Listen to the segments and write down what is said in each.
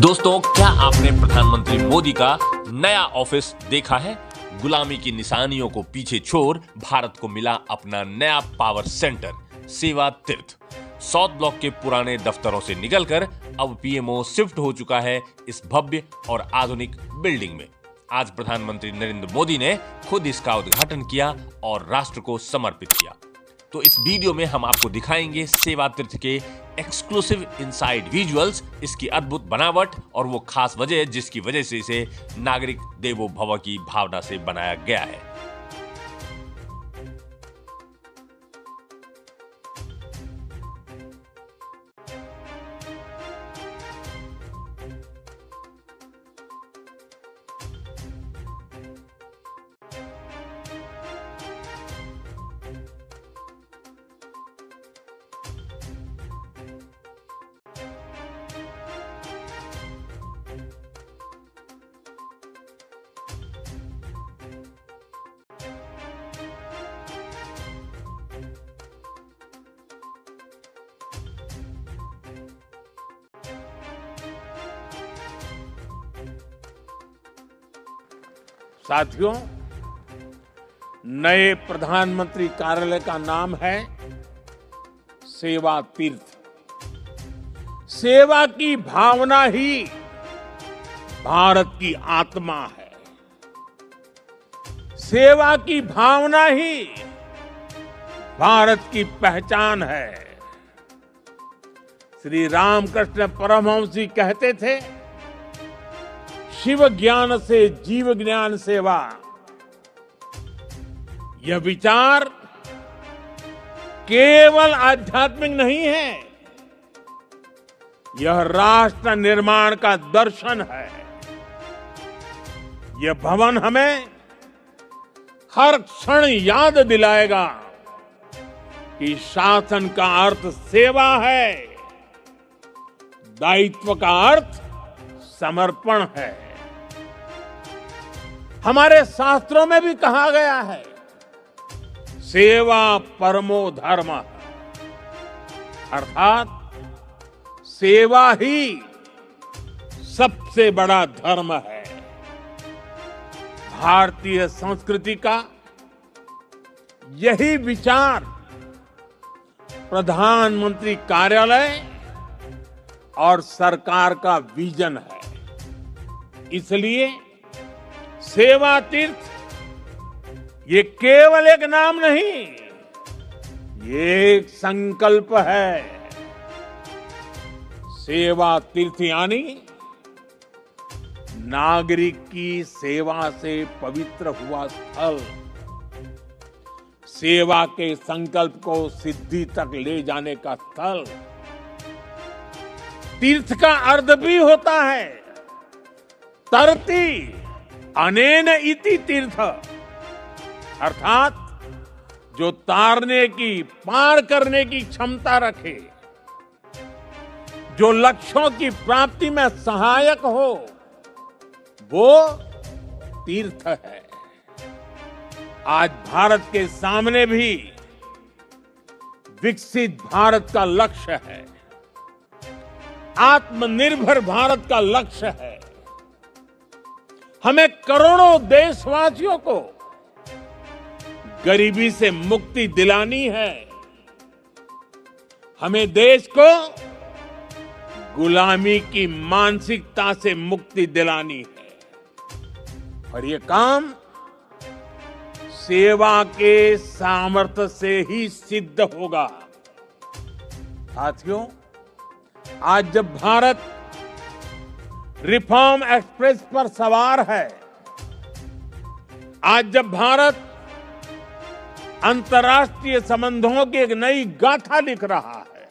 दोस्तों, क्या आपने प्रधानमंत्री मोदी का नया ऑफिस देखा है? गुलामी की निशानियों को पीछे छोड़ भारत को मिला अपना नया पावर सेंटर सेवा तीर्थ। साउथ ब्लॉक के पुराने दफ्तरों से निकलकर अब पीएमओ शिफ्ट हो चुका है इस भव्य और आधुनिक बिल्डिंग में। आज प्रधानमंत्री नरेंद्र मोदी ने खुद इसका उद्घाटन किया और राष्ट्र को समर्पित किया। तो इस वीडियो में हम आपको दिखाएंगे सेवा तीर्थ के एक्सक्लूसिव इनसाइड विजुअल्स, इसकी अद्भुत बनावट और वो खास वजह जिसकी वजह से इसे नागरिक देवो भव की भावना से बनाया गया है। साथियों, नए प्रधानमंत्री कार्यालय का नाम है सेवा तीर्थ। सेवा की भावना ही भारत की आत्मा है। सेवा की भावना ही भारत की पहचान है। श्री रामकृष्ण परमहंस जी कहते थे, शिव ज्ञान से जीव ज्ञान सेवा। यह विचार केवल आध्यात्मिक नहीं है, यह राष्ट्र निर्माण का दर्शन है। यह भवन हमें हर क्षण याद दिलाएगा कि शासन का अर्थ सेवा है, दायित्व का अर्थ समर्पण है। हमारे शास्त्रों में भी कहा गया है, सेवा परमो धर्म, अर्थात सेवा ही सबसे बड़ा धर्म है। भारतीय संस्कृति का यही विचार प्रधानमंत्री कार्यालय और सरकार का विजन है। इसलिए सेवा तीर्थ ये केवल एक नाम नहीं, ये एक संकल्प है। सेवा तीर्थ यानी नागरिक की सेवा से पवित्र हुआ स्थल, सेवा के संकल्प को सिद्धि तक ले जाने का स्थल। तीर्थ का अर्थ भी होता है तरती अनेन इति तीर्थ, अर्थात जो तारने की, पार करने की क्षमता रखे, जो लक्ष्यों की प्राप्ति में सहायक हो, वो तीर्थ है। आज भारत के सामने भी विकसित भारत का लक्ष्य है, आत्मनिर्भर भारत का लक्ष्य है। हमें करोड़ों देशवासियों को गरीबी से मुक्ति दिलानी है। हमें देश को गुलामी की मानसिकता से मुक्ति दिलानी है। और ये काम सेवा के सामर्थ्य से ही सिद्ध होगा। साथियों, आज जब भारत रिफॉर्म एक्सप्रेस पर सवार है, आज जब भारत अंतर्राष्ट्रीय संबंधों की एक नई गाथा लिख रहा है,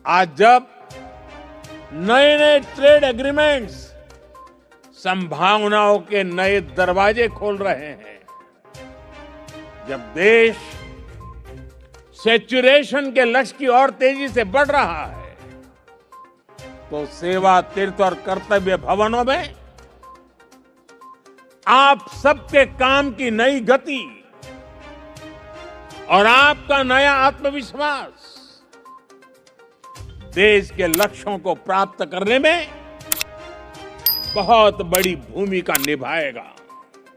आज जब नए नए ट्रेड एग्रीमेंट्स संभावनाओं के नए दरवाजे खोल रहे हैं, जब देश सैचुरेशन के लक्ष्य की ओर तेजी से बढ़ रहा है, तो सेवा तीर्थ और कर्तव्य भवनों में आप सबके काम की नई गति और आपका नया आत्मविश्वास देश के लक्ष्यों को प्राप्त करने में बहुत बड़ी भूमिका निभाएगा।